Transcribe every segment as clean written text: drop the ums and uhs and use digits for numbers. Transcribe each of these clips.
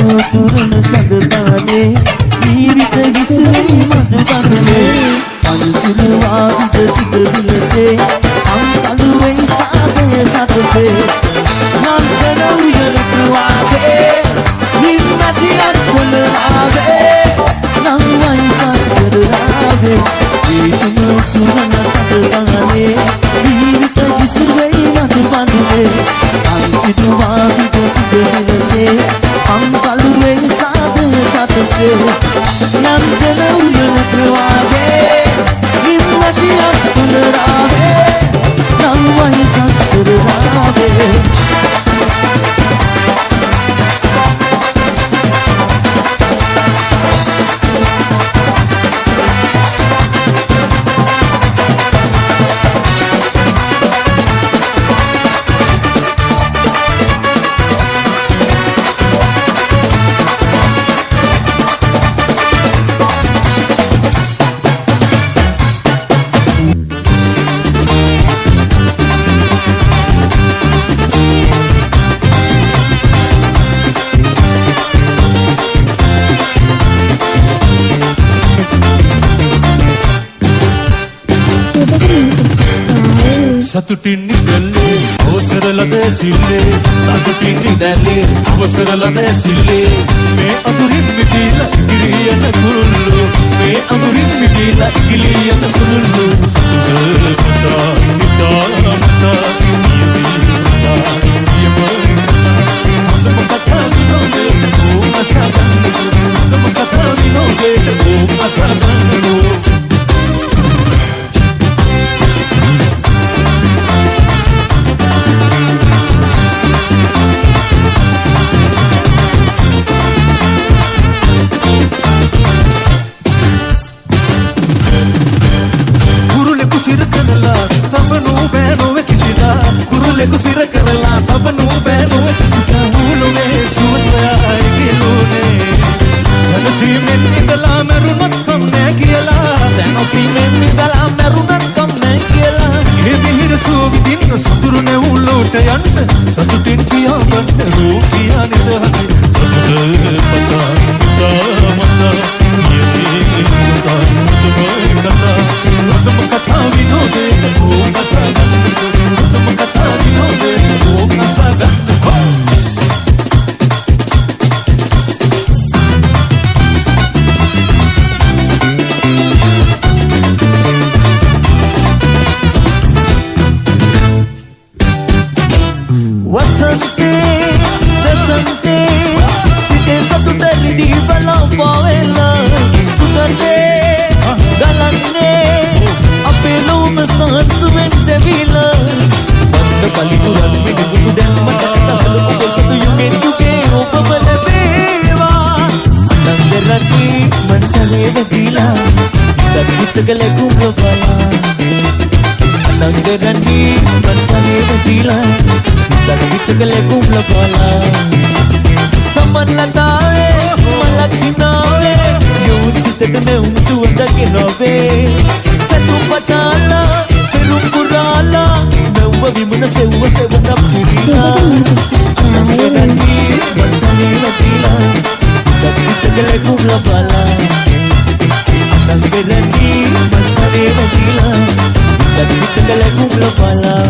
තුරන සඳතානේ ජීවිත විසුයි මද බඳනේ අනුතුරු වාදිත සිත විලසේ අන්තලුවෙයි සාදය සතසේ නන්තන උයනක වාගේ නිම්මතියක් කොළරාවේ නංවයි සසර රාවේ ජීවිත තුරන සඳතානේ ජීවිත විසුයි මද බඳනේ අනුතුරු වාදිත සිත විලසේ අන්තලුවෙයි සාදය සතසේ නන්තන උයනක වාගේ නිම්මතියක් කොළරාවේ නංවයි සසර රාවේ සතුටින් නිදැල්ලේ අවසර ලද සිල්ලේ සතුටින් නිදැල්ලේ අවසර ලද සිල්ලේ මේ අඳුරින් මිදීලා ඉගිලී යන කුරුල්ලෝ මේ අඳුරින් මිදීලා ඉගිලී යන කුරුල්ලෝ සුදමතා නිතාමතා සමකතා විනෝදේ ඕ අසගන්නෝ සමකතා විනෝදේ ඕ අසගන්නෝ කුරුලෙකු සිර කරලා තබනු බෑනෝ කිසිතා මුළුවේ සුවසයි කිලුනේ සනසීමෙන් ඉඳලා මරුණත් කම් නෑ කියලා සනසීමෙන් ඉඳලා මරුණත් කම් නෑ කියලා ඒ විහිර සුවිදින් සතුරු නෙවුලට යන්න සතුටින් පියාඹන්න රෝගියා නිදහසේ සතුට පතා මතා කතා විනෝදේ ඕ අසගන්න කතා විනෝදේ ඕ අසගන්න වසන්තේ දසන්තේ සිතේ සතුටෙහිදී බලපාවෙලා සුගන්ධේ ගලන්නේ අපේ ලෝම සහත්සුවෙන් දෙවිලා බන්ද පලිපුරන් මිනිබුදු දැම්මට තහල ඔබ සතු යුගෙන් යුගේ ඔබව ලැබේවා අනන්දරති මනසනේ වැදිලා දක්විතකල කුම්ල බලා අනන්දරති මනසනේ වැදිලා දක්විතකල කුම්ල බලා සමන්ලතාවේ මලක් හිනාවේ යොවුන් සිතට නැවුම් සුවඳකි නොවේ පැතුම් පටාලා පෙරුම් පුරාලා නැව්ව විමුණ සෙව්ව සෙවන පුරිලා අනංගනී වසනේ වතිලා දක්විතකල කුම්ල බලා අනංගනී වසනේ වතිලා දක්විතකල කුම්ල බලා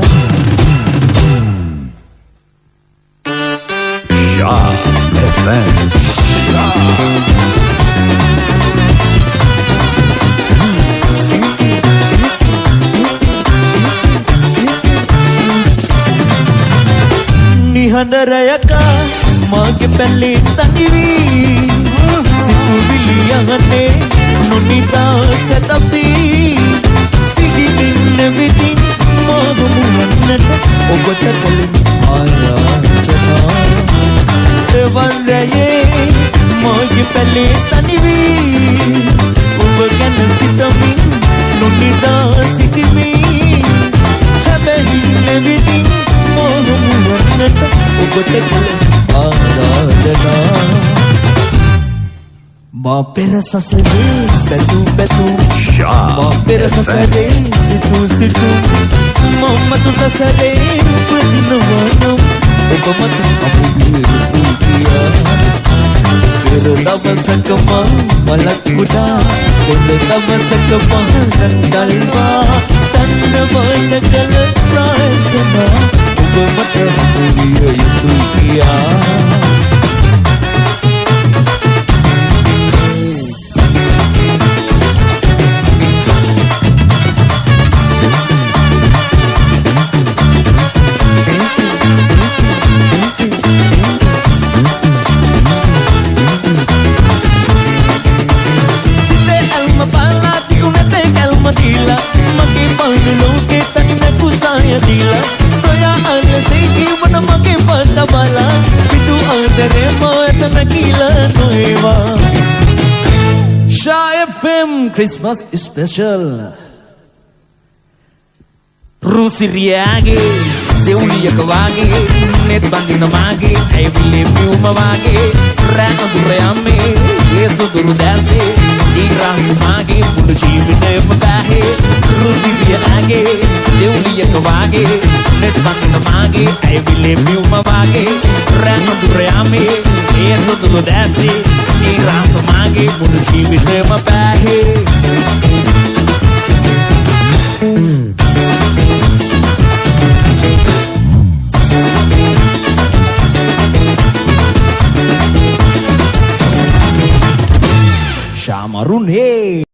නිහඬරයක මාගේ පැලේ තනිවී සිතුවිලි යහනේ නොනිදා සතපි සිහිනින් නැවිතින් මාගමුවන්නට ඔබට කලින් ආරාධනා එවන් රැයේ මාගේ පැලේ තනිවී ඔබ ගැන සිතමින් නොනිදා සිටිමි හැබැයි නැවිතින් මාගමුවන්නට ඔබට කලින් ආරාධනා මා පෙර සසරේ පැතු මා පෙර සසරේ සිතු මම තු සසරේ උපදිනවා නම් ඔබ මත අපුගේ රූපියා දවසක මලක් කුඩා දෙන දවසක පහනක් ගල්වා තන්නවට කල ප්‍රාර්ථනා ඔබ මට හමුවිය යුතුයි කියා මගේ පවුන ලෝකේ තනිම කුසාය දීලා සොයා අරසේ ජීවන මගේ පල්ල බලා පිටු අතරේ මොතන කියලා නොේවා Shy FM Christmas special රුසිරියාගේ දෙවුලියක වාගේ නෙත් බඳින මාගේ ඇවිලේ මියුම වාගේ රැඳ දුර යන්නේ ඒ සුදුරු දැසේ ඊරාස් මාගේ මුළු ජීවිතේම බැහැ රුසිරියාගේ දෙවුලියක වාගේ නෙත් බඳින මාගේ ඇවිලේ මියුම වාගේ රැඳ දුර යන්නේ ඒ සුදුරු දැසේ ඊරාස් මාගේ මුළු ජීවිතේම බැහැ Shamarun, hey!